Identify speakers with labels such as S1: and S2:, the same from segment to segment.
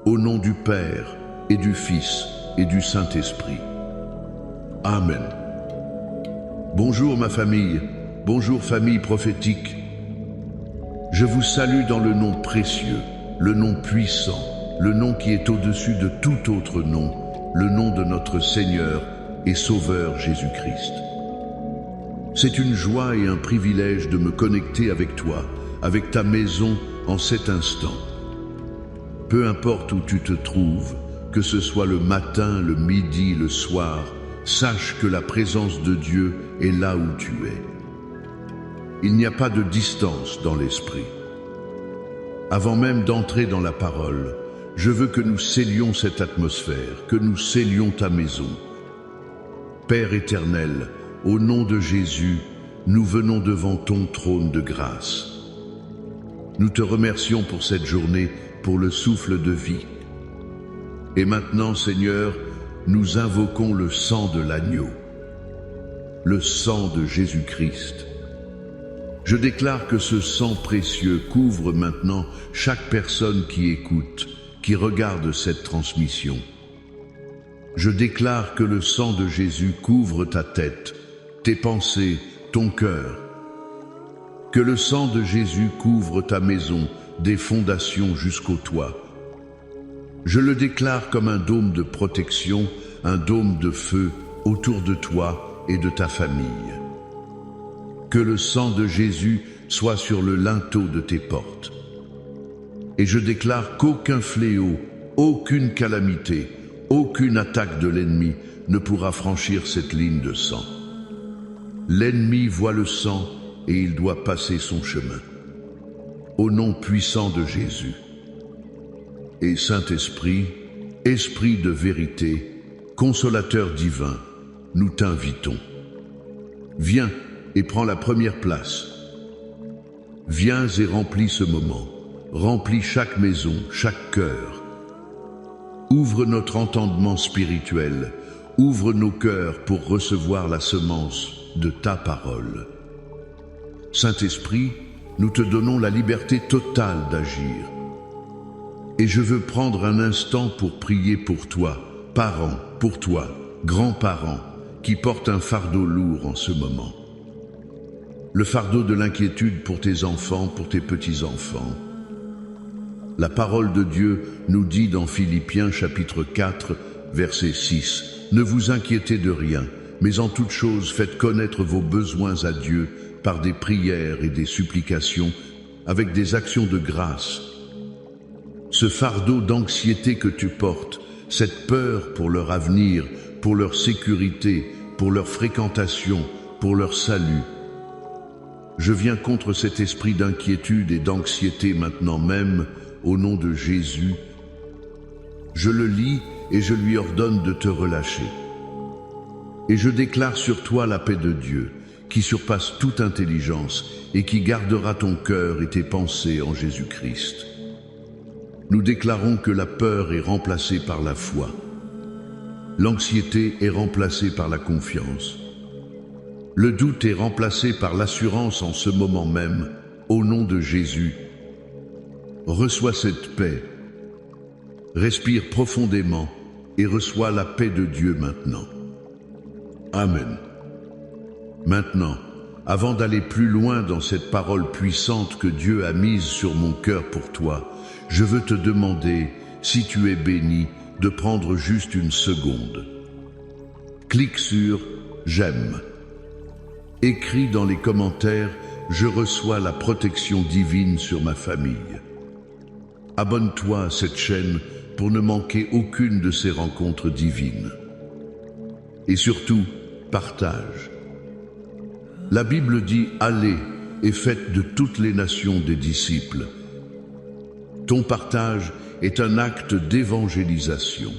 S1: Au nom du Père, et du Fils, et du Saint-Esprit. Amen. Bonjour ma famille, bonjour famille prophétique. Je vous salue dans le nom précieux, le nom puissant, le nom qui est au-dessus de tout autre nom, le nom de notre Seigneur et Sauveur Jésus-Christ. C'est une joie et un privilège de me connecter avec toi, avec ta maison en cet instant. Peu importe où tu te trouves, que ce soit le matin, le midi, le soir, sache que la présence de Dieu est là où tu es. Il n'y a pas de distance dans l'esprit. Avant même d'entrer dans la parole, je veux que nous scellions cette atmosphère, que nous scellions ta maison. Père éternel, au nom de Jésus, nous venons devant ton trône de grâce. Nous te remercions pour cette journée, pour le souffle de vie. Et maintenant, Seigneur, nous invoquons le sang de l'agneau, le sang de Jésus-Christ. Je déclare que ce sang précieux couvre maintenant chaque personne qui écoute, qui regarde cette transmission. Je déclare que le sang de Jésus couvre ta tête, tes pensées, ton cœur. Que le sang de Jésus couvre ta maison, des fondations jusqu'au toit. Je le déclare comme un dôme de protection, un dôme de feu autour de toi et de ta famille. Que le sang de Jésus soit sur le linteau de tes portes. Et je déclare qu'aucun fléau, aucune calamité, aucune attaque de l'ennemi ne pourra franchir cette ligne de sang. L'ennemi voit le sang et il doit passer son chemin. Au nom puissant de Jésus. Et Saint-Esprit, Esprit de vérité, consolateur divin, nous t'invitons. Viens et prends la première place. Viens et remplis ce moment, remplis chaque maison, chaque cœur. Ouvre notre entendement spirituel, ouvre nos cœurs pour recevoir la semence de ta parole. Saint-Esprit, nous te donnons la liberté totale d'agir. Et je veux prendre un instant pour prier pour toi, parents, pour toi, grands-parents, qui portent un fardeau lourd en ce moment. Le fardeau de l'inquiétude pour tes enfants, pour tes petits-enfants. La parole de Dieu nous dit dans Philippiens chapitre 4, verset 6, « Ne vous inquiétez de rien, mais en toute chose faites connaître vos besoins à Dieu par des prières et des supplications, avec des actions de grâce. » Ce fardeau d'anxiété que tu portes, cette peur pour leur avenir, pour leur sécurité, pour leur fréquentation, pour leur salut. Je viens contre cet esprit d'inquiétude et d'anxiété maintenant même, au nom de Jésus. Je le lis et je lui ordonne de te relâcher. Et je déclare sur toi la paix de Dieu, qui surpasse toute intelligence et qui gardera ton cœur et tes pensées en Jésus-Christ. Nous déclarons que la peur est remplacée par la foi. L'anxiété est remplacée par la confiance. Le doute est remplacé par l'assurance en ce moment même, au nom de Jésus. Reçois cette paix. Respire profondément et reçois la paix de Dieu maintenant. Amen. Maintenant, avant d'aller plus loin dans cette parole puissante que Dieu a mise sur mon cœur pour toi, je veux te demander, si tu es béni, de prendre juste une seconde. Clique sur « J'aime ». Écris dans les commentaires « Je reçois la protection divine sur ma famille ». Abonne-toi à cette chaîne pour ne manquer aucune de ces rencontres divines. Et surtout, partage. La Bible dit « Allez et faites de toutes les nations des disciples ». Ton partage est un acte d'évangélisation.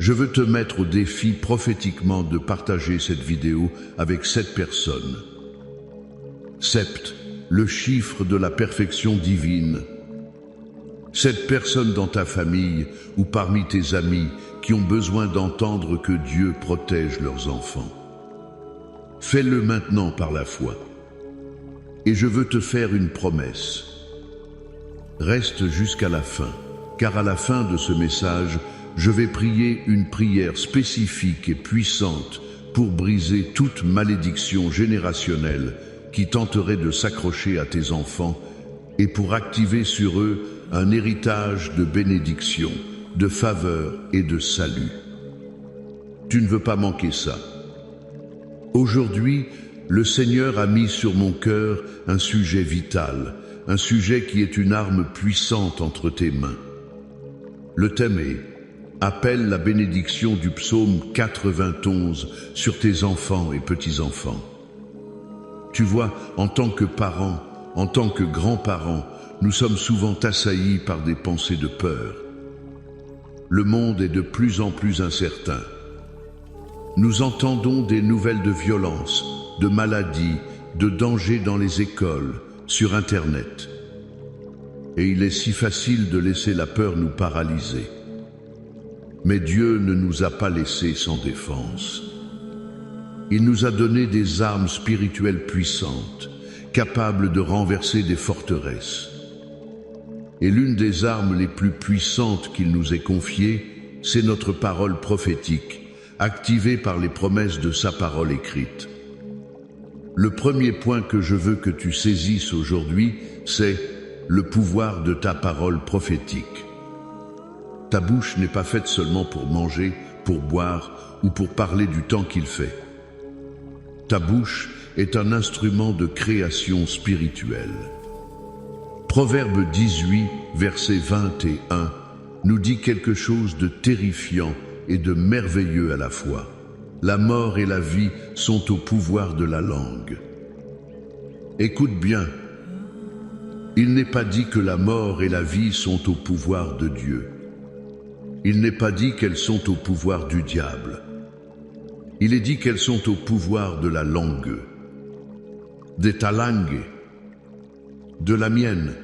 S1: Je veux te mettre au défi prophétiquement de partager cette vidéo avec 7 personnes. 7, le chiffre de la perfection divine. 7 personnes dans ta famille ou parmi tes amis qui ont besoin d'entendre que Dieu protège leurs enfants. Fais-le maintenant par la foi. Et je veux te faire une promesse. Reste jusqu'à la fin. car à la fin de ce message, je vais prier une prière spécifique et puissante pour briser toute malédiction générationnelle qui tenterait de s'accrocher à tes enfants et pour activer sur eux un héritage de bénédiction, de faveur et de salut. Tu ne veux pas manquer ça. Aujourd'hui, le Seigneur a mis sur mon cœur un sujet vital, un sujet qui est une arme puissante entre tes mains. Le thème est « Appelle la bénédiction du psaume 91 sur tes enfants et petits-enfants ». Tu vois, en tant que parents, en tant que grands-parents, nous sommes souvent assaillis par des pensées de peur. Le monde est de plus en plus incertain. Nous entendons des nouvelles de violence, de maladies, de dangers dans les écoles, sur Internet. Et il est si facile de laisser la peur nous paralyser. Mais Dieu ne nous a pas laissés sans défense. Il nous a donné des armes spirituelles puissantes, capables de renverser des forteresses. Et l'une des armes les plus puissantes qu'il nous ait confiées, c'est notre parole prophétique, activée par les promesses de sa parole écrite. Le premier point que je veux que tu saisisses aujourd'hui, c'est le pouvoir de ta parole prophétique. Ta bouche n'est pas faite seulement pour manger, pour boire ou pour parler du temps qu'il fait. Ta bouche est un instrument de création spirituelle. Proverbe 18, verset 21, nous dit quelque chose de terrifiant et de merveilleux à la fois. La mort et la vie sont au pouvoir de la langue. Écoute bien, il n'est pas dit que la mort et la vie sont au pouvoir de Dieu. Il n'est pas dit qu'elles sont au pouvoir du diable. Il est dit qu'elles sont au pouvoir de la langue, de ta langue, de la mienne.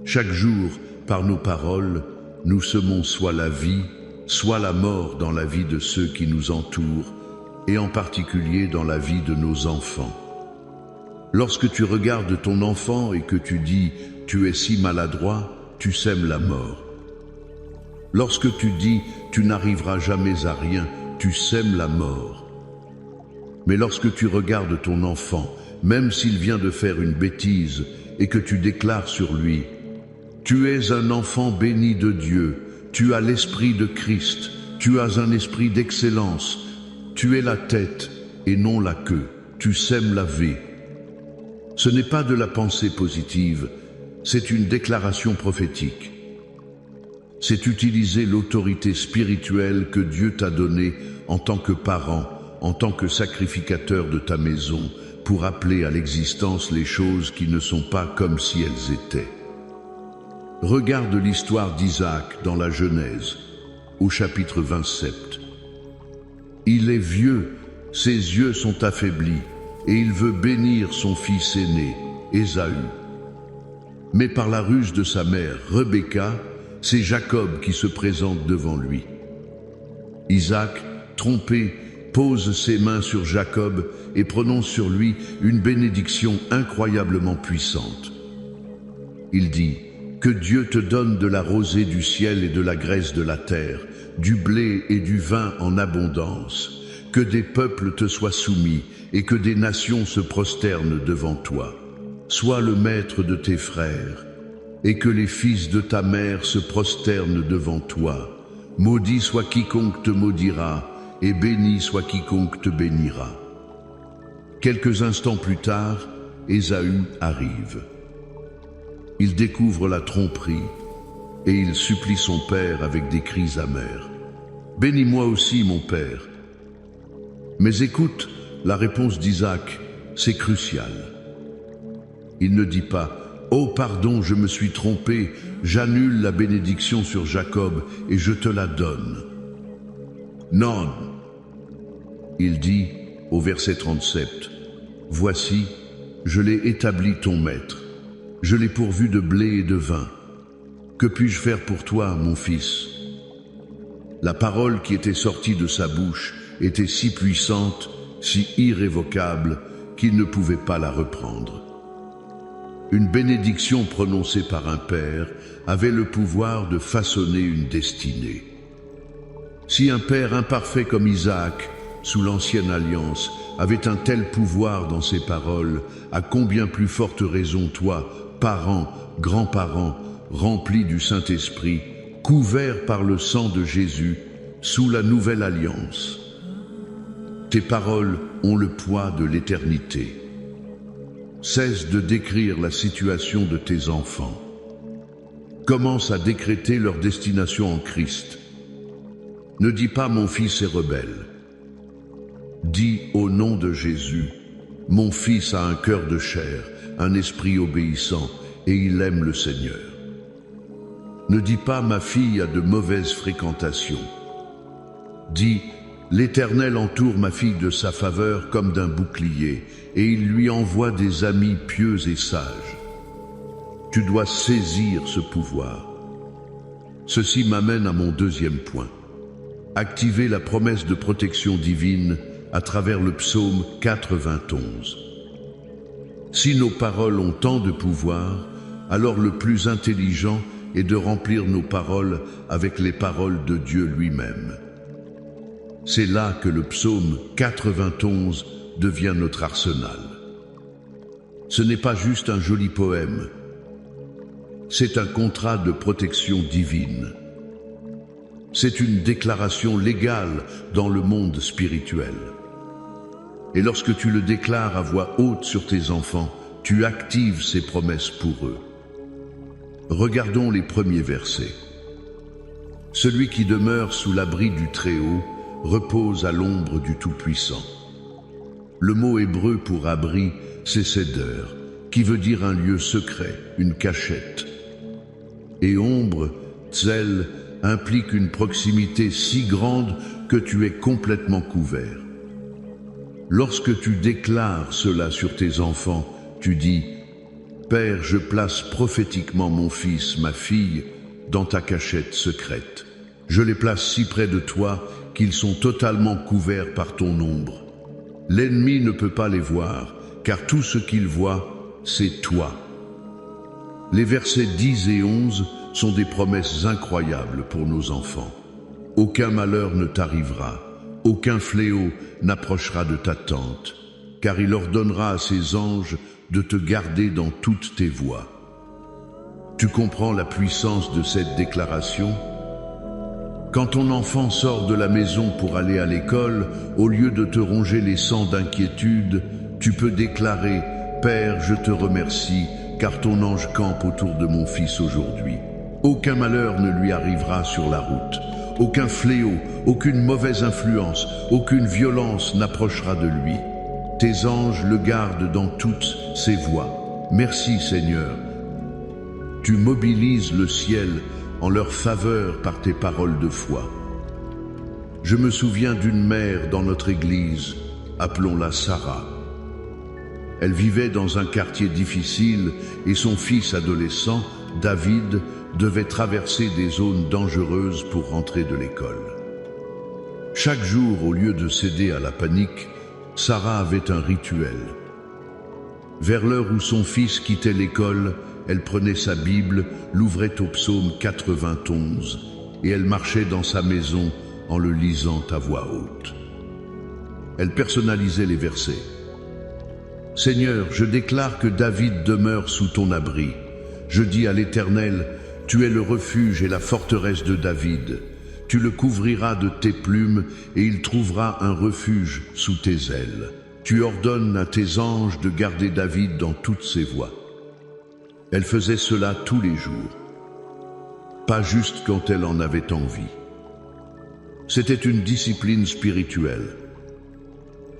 S1: Chaque jour, par nos paroles, nous semons soit la vie, soit la mort dans la vie de ceux qui nous entourent, et en particulier dans la vie de nos enfants. Lorsque tu regardes ton enfant et que tu dis « tu es si maladroit », tu sèmes la mort. Lorsque tu dis « tu n'arriveras jamais à rien », tu sèmes la mort. Mais lorsque tu regardes ton enfant, même s'il vient de faire une bêtise, et que tu déclares sur lui « tu es un enfant béni de Dieu », tu as l'esprit de Christ, tu as un esprit d'excellence, tu es la tête et non la queue, tu sèmes la vie. Ce n'est pas de la pensée positive, c'est une déclaration prophétique. C'est utiliser l'autorité spirituelle que Dieu t'a donnée en tant que parent, en tant que sacrificateur de ta maison, pour appeler à l'existence les choses qui ne sont pas comme si elles étaient. Regarde l'histoire d'Isaac dans la Genèse, au chapitre 27. Il est vieux, ses yeux sont affaiblis, et il veut bénir son fils aîné, Ésaü. Mais par la ruse de sa mère, Rebecca, c'est Jacob qui se présente devant lui. Isaac, trompé, pose ses mains sur Jacob et prononce sur lui une bénédiction incroyablement puissante. Il dit « Que Dieu te donne de la rosée du ciel et de la graisse de la terre, du blé et du vin en abondance, que des peuples te soient soumis et que des nations se prosternent devant toi. Sois le maître de tes frères, et que les fils de ta mère se prosternent devant toi. Maudit soit quiconque te maudira, et béni soit quiconque te bénira. » Quelques instants plus tard, Ésaü arrive. Il découvre la tromperie, et il supplie son père avec des cris amers. « Bénis-moi aussi, mon père. » Mais écoute, la réponse d'Isaac, c'est crucial. Il ne dit pas « Oh pardon, je me suis trompé, j'annule la bénédiction sur Jacob et je te la donne. » Non. Il dit au verset 37, « Voici, je l'ai établi ton maître, je l'ai pourvu de blé et de vin. Que puis-je faire pour toi, mon fils ?» La parole qui était sortie de sa bouche était si puissante, si irrévocable, qu'il ne pouvait pas la reprendre. Une bénédiction prononcée par un père avait le pouvoir de façonner une destinée. Si un père imparfait comme Isaac, sous l'ancienne alliance, avait un tel pouvoir dans ses paroles, à combien plus forte raison toi, parents, grands-parents, remplis du Saint-Esprit, couverts par le sang de Jésus, sous la nouvelle alliance. Tes paroles ont le poids de l'éternité. Cesse de décrire la situation de tes enfants. Commence à décréter leur destination en Christ. Ne dis pas « mon fils est rebelle ». Dis au nom de Jésus, « mon fils a un cœur de chair, un esprit obéissant, et il aime le Seigneur ». Ne dis pas « ma fille a de mauvaises fréquentations ». Dis « l'Éternel entoure ma fille de sa faveur comme d'un bouclier, et il lui envoie des amis pieux et sages ». Tu dois saisir ce pouvoir. Ceci m'amène à mon deuxième point. Activer la promesse de protection divine à travers le psaume 91. Si nos paroles ont tant de pouvoir, alors le plus intelligent est de remplir nos paroles avec les paroles de Dieu lui-même. C'est là que le psaume 91 devient notre arsenal. Ce n'est pas juste un joli poème, c'est un contrat de protection divine. C'est une déclaration légale dans le monde spirituel. Et lorsque tu le déclares à voix haute sur tes enfants, tu actives ces promesses pour eux. Regardons les premiers versets. Celui qui demeure sous l'abri du Très-Haut repose à l'ombre du Tout-Puissant. Le mot hébreu pour abri, c'est seder, qui veut dire un lieu secret, une cachette. Et ombre, tzel, implique une proximité si grande que tu es complètement couvert. Lorsque tu déclares cela sur tes enfants, tu dis « Père, je place prophétiquement mon fils, ma fille, dans ta cachette secrète. Je les place si près de toi qu'ils sont totalement couverts par ton ombre. L'ennemi ne peut pas les voir, car tout ce qu'il voit, c'est toi. » Les versets 10 et 11 sont des promesses incroyables pour nos enfants. Aucun malheur ne t'arrivera, aucun fléau n'approchera de ta tente, car il ordonnera à ses anges de te garder dans toutes tes voies. Tu comprends la puissance de cette déclaration? Quand ton enfant sort de la maison pour aller à l'école, au lieu de te ronger les sangs d'inquiétude, tu peux déclarer « Père, je te remercie, car ton ange campe autour de mon fils aujourd'hui. Aucun malheur ne lui arrivera sur la route. Aucun fléau, aucune mauvaise influence, aucune violence n'approchera de lui. Tes anges le gardent dans toutes ses voies. Merci Seigneur. Tu mobilises le ciel en leur faveur par tes paroles de foi. Je me souviens d'une mère dans notre église, appelons-la Sarah. Elle vivait dans un quartier difficile et son fils adolescent, David, devait traverser des zones dangereuses pour rentrer de l'école. Chaque jour, au lieu de céder à la panique, Sarah avait un rituel. Vers l'heure où son fils quittait l'école, elle prenait sa Bible, l'ouvrait au psaume 91 et elle marchait dans sa maison en le lisant à voix haute. Elle personnalisait les versets. « Seigneur, je déclare que David demeure sous ton abri. Je dis à l'Éternel, tu es le refuge et la forteresse de David. Tu le couvriras de tes plumes et il trouvera un refuge sous tes ailes. Tu ordonnes à tes anges de garder David dans toutes ses voies. » Elle faisait cela tous les jours, pas juste quand elle en avait envie. C'était une discipline spirituelle.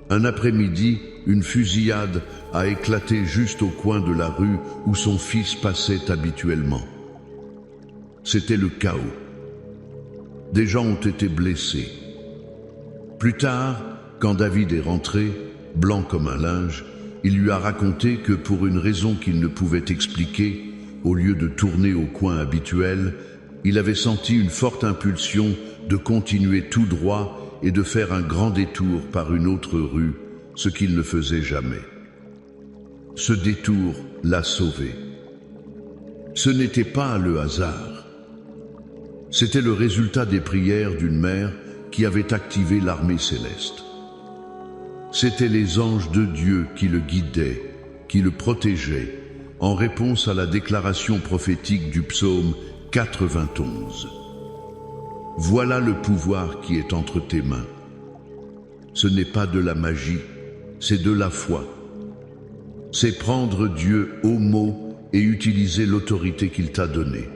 S1: Un après-midi, une fusillade a éclaté juste au coin de la rue où son fils passait habituellement. C'était le chaos. Des gens ont été blessés. Plus tard, quand David est rentré, blanc comme un linge, il lui a raconté que pour une raison qu'il ne pouvait expliquer, au lieu de tourner au coin habituel, il avait senti une forte impulsion de continuer tout droit et de faire un grand détour par une autre rue, ce qu'il ne faisait jamais. Ce détour l'a sauvé. Ce n'était pas le hasard. C'était le résultat des prières d'une mère qui avait activé l'armée céleste. C'étaient les anges de Dieu qui le guidaient, qui le protégeaient, en réponse à la déclaration prophétique du psaume 91. Voilà le pouvoir qui est entre tes mains. Ce n'est pas de la magie, c'est de la foi. C'est prendre Dieu au mot et utiliser l'autorité qu'il t'a donnée.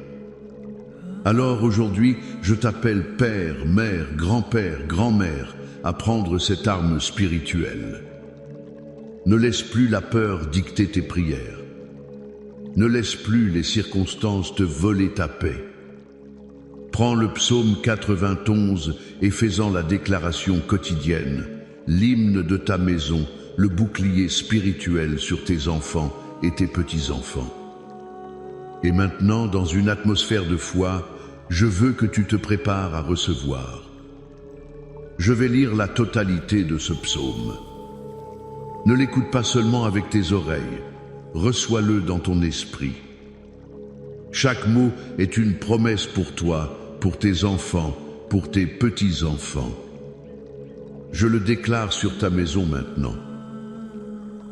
S1: Alors aujourd'hui, je t'appelle père, mère, grand-père, grand-mère à prendre cette arme spirituelle. Ne laisse plus la peur dicter tes prières. Ne laisse plus les circonstances te voler ta paix. Prends le psaume 91 et fais-en la déclaration quotidienne, l'hymne de ta maison, le bouclier spirituel sur tes enfants et tes petits-enfants. Et maintenant, dans une atmosphère de foi, je veux que tu te prépares à recevoir. Je vais lire la totalité de ce psaume. Ne l'écoute pas seulement avec tes oreilles, reçois-le dans ton esprit. Chaque mot est une promesse pour toi, pour tes enfants, pour tes petits-enfants. Je le déclare sur ta maison maintenant.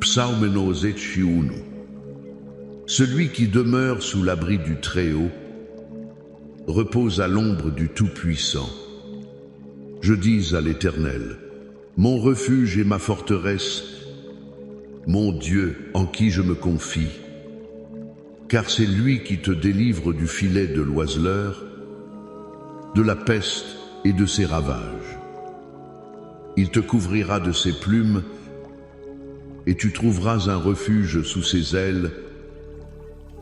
S1: Psalmenos etchiunu. Celui qui demeure sous l'abri du Très-Haut repose à l'ombre du Tout-Puissant. Je dis à l'Éternel, mon refuge et ma forteresse, mon Dieu en qui je me confie, car c'est lui qui te délivre du filet de l'oiseleur, de la peste et de ses ravages. Il te couvrira de ses plumes et tu trouveras un refuge sous ses ailes.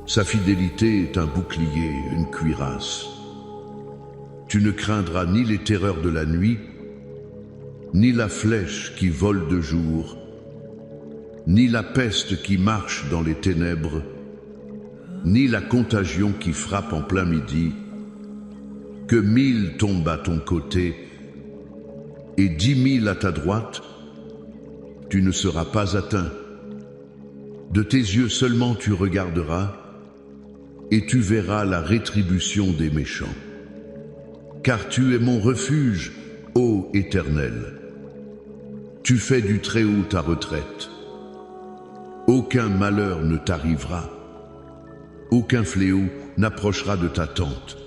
S1: Sa fidélité est un bouclier, une cuirasse. Tu ne craindras ni les terreurs de la nuit, ni la flèche qui vole de jour, ni la peste qui marche dans les ténèbres, ni la contagion qui frappe en plein midi. Que 1000 tombent à ton côté et 10 000 à ta droite, tu ne seras pas atteint. De tes yeux seulement tu regarderas et tu verras la rétribution des méchants. Car tu es mon refuge, ô Éternel. Tu fais du Très-Haut ta retraite. Aucun malheur ne t'arrivera. Aucun fléau n'approchera de ta tente.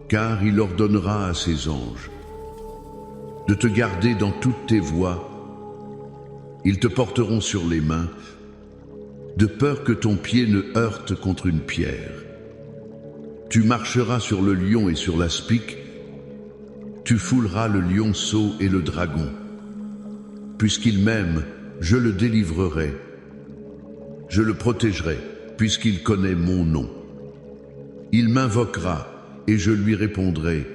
S1: Car il ordonnera à ses anges de te garder dans toutes tes voies. Ils te porteront sur les mains, de peur que ton pied ne heurte contre une pierre. Tu marcheras sur le lion et sur l'aspic, tu fouleras le lionceau et le dragon. Puisqu'il m'aime, je le délivrerai. Je le protégerai, puisqu'il connaît mon nom. Il m'invoquera, et je lui répondrai.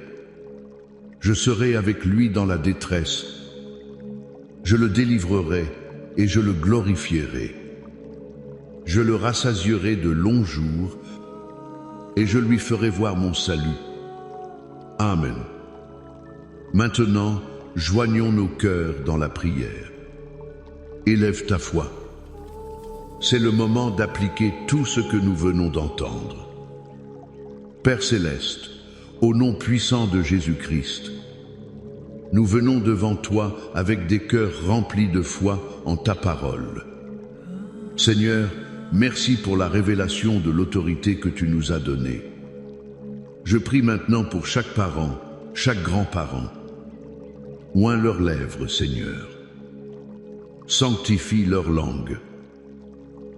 S1: Je serai avec lui dans la détresse. Je le délivrerai et je le glorifierai. Je le rassasierai de longs jours et je lui ferai voir mon salut. Amen. Maintenant, joignons nos cœurs dans la prière. Élève ta foi. C'est le moment d'appliquer tout ce que nous venons d'entendre. Père céleste, au nom puissant de Jésus-Christ, nous venons devant toi avec des cœurs remplis de foi en ta parole. Seigneur, merci pour la révélation de l'autorité que tu nous as donnée. Je prie maintenant pour chaque parent, chaque grand-parent. Oins leurs lèvres, Seigneur. Sanctifie leur langue.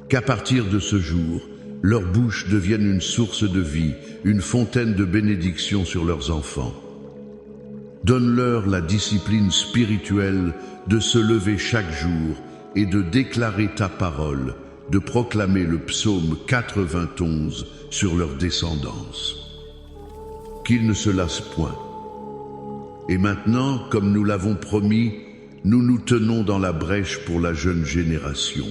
S1: Qu'à partir de ce jour, leur bouche devienne une source de vie, une fontaine de bénédiction sur leurs enfants. Donne-leur la discipline spirituelle de se lever chaque jour et de déclarer ta parole, de proclamer le psaume 91 sur leur descendance. Qu'ils ne se lassent point. Et maintenant, comme nous l'avons promis, nous nous tenons dans la brèche pour la jeune génération.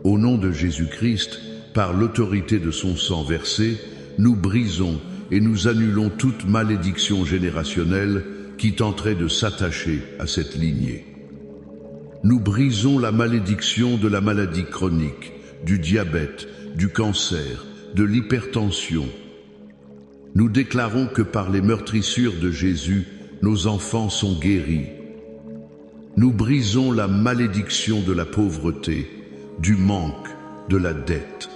S1: Au nom de Jésus-Christ, par l'autorité de son sang versé, nous brisons et nous annulons toute malédiction générationnelle qui tenterait de s'attacher à cette lignée. Nous brisons la malédiction de la maladie chronique, du diabète, du cancer, de l'hypertension. Nous déclarons que par les meurtrissures de Jésus, nos enfants sont guéris. Nous brisons la malédiction de la pauvreté, du manque, de la dette.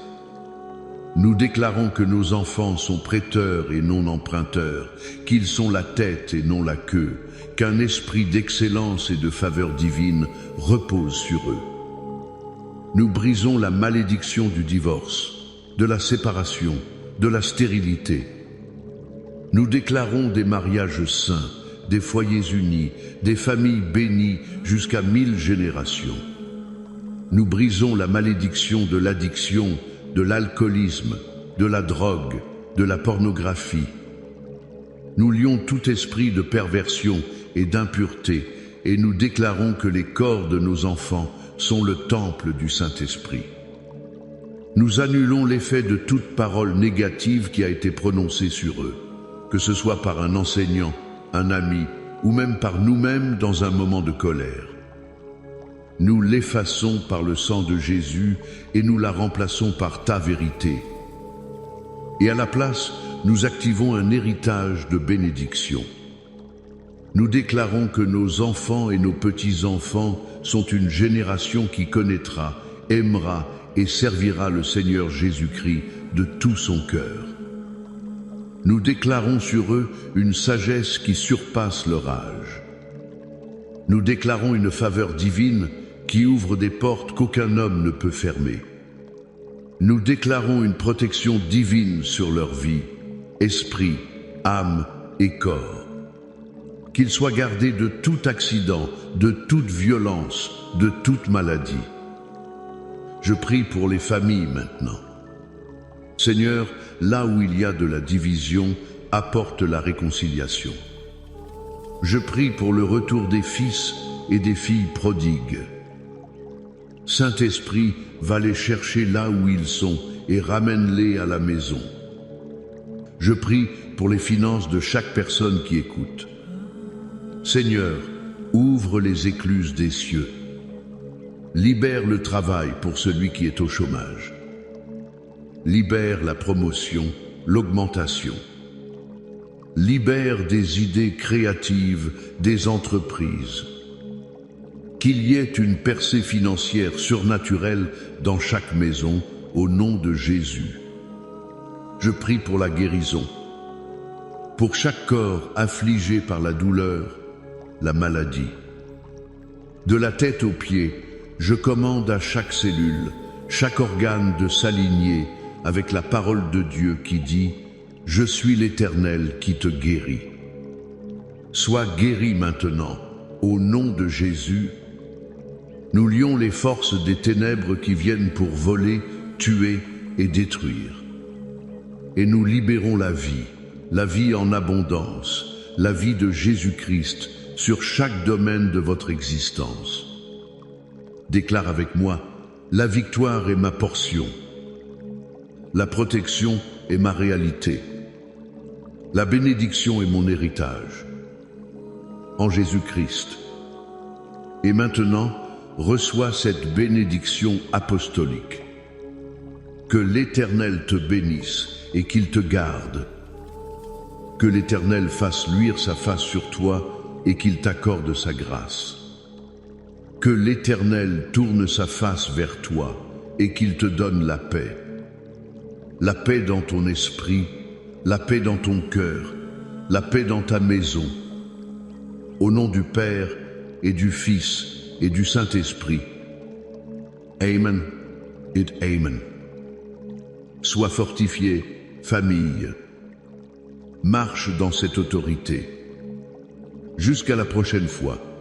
S1: Nous déclarons que nos enfants sont prêteurs et non emprunteurs, qu'ils sont la tête et non la queue, qu'un esprit d'excellence et de faveur divine repose sur eux. Nous brisons la malédiction du divorce, de la séparation, de la stérilité. Nous déclarons des mariages saints, des foyers unis, des familles bénies jusqu'à 1000 générations. Nous brisons la malédiction de l'addiction, de l'alcoolisme, de la drogue, de la pornographie. Nous lions tout esprit de perversion et d'impureté et nous déclarons que les corps de nos enfants sont le temple du Saint-Esprit. Nous annulons l'effet de toute parole négative qui a été prononcée sur eux, que ce soit par un enseignant, un ami ou même par nous-mêmes dans un moment de colère. Nous l'effaçons par le sang de Jésus et nous la remplaçons par ta vérité. Et à la place, nous activons un héritage de bénédiction. Nous déclarons que nos enfants et nos petits-enfants sont une génération qui connaîtra, aimera et servira le Seigneur Jésus-Christ de tout son cœur. Nous déclarons sur eux une sagesse qui surpasse leur âge. Nous déclarons une faveur divine qui ouvre des portes qu'aucun homme ne peut fermer. Nous déclarons une protection divine sur leur vie, esprit, âme et corps. Qu'ils soient gardés de tout accident, de toute violence, de toute maladie. Je prie pour les familles maintenant. Seigneur, là où il y a de la division, apporte la réconciliation. Je prie pour le retour des fils et des filles prodigues. Saint-Esprit, va les chercher là où ils sont et ramène-les à la maison. Je prie pour les finances de chaque personne qui écoute. Seigneur, ouvre les écluses des cieux. Libère le travail pour celui qui est au chômage. Libère la promotion, l'augmentation. Libère des idées créatives, des entreprises. Qu'il y ait une percée financière surnaturelle dans chaque maison, au nom de Jésus. Je prie pour la guérison. Pour chaque corps affligé par la douleur, la maladie. De la tête aux pieds, je commande à chaque cellule, chaque organe de s'aligner avec la parole de Dieu qui dit « Je suis l'Éternel qui te guérit ». Sois guéri maintenant, au nom de Jésus. Nous lions les forces des ténèbres qui viennent pour voler, tuer et détruire. Et nous libérons la vie en abondance, la vie de Jésus-Christ sur chaque domaine de votre existence. Déclare avec moi, la victoire est ma portion. La protection est ma réalité. La bénédiction est mon héritage. En Jésus-Christ. Et maintenant, reçois cette bénédiction apostolique. Que l'Éternel te bénisse et qu'il te garde. Que l'Éternel fasse luire sa face sur toi et qu'il t'accorde sa grâce. Que l'Éternel tourne sa face vers toi et qu'il te donne la paix. La paix dans ton esprit, la paix dans ton cœur, la paix dans ta maison. Au nom du Père et du Fils et du Saint-Esprit. Amen et Amen. Sois fortifié, famille. Marche dans cette autorité. Jusqu'à la prochaine fois.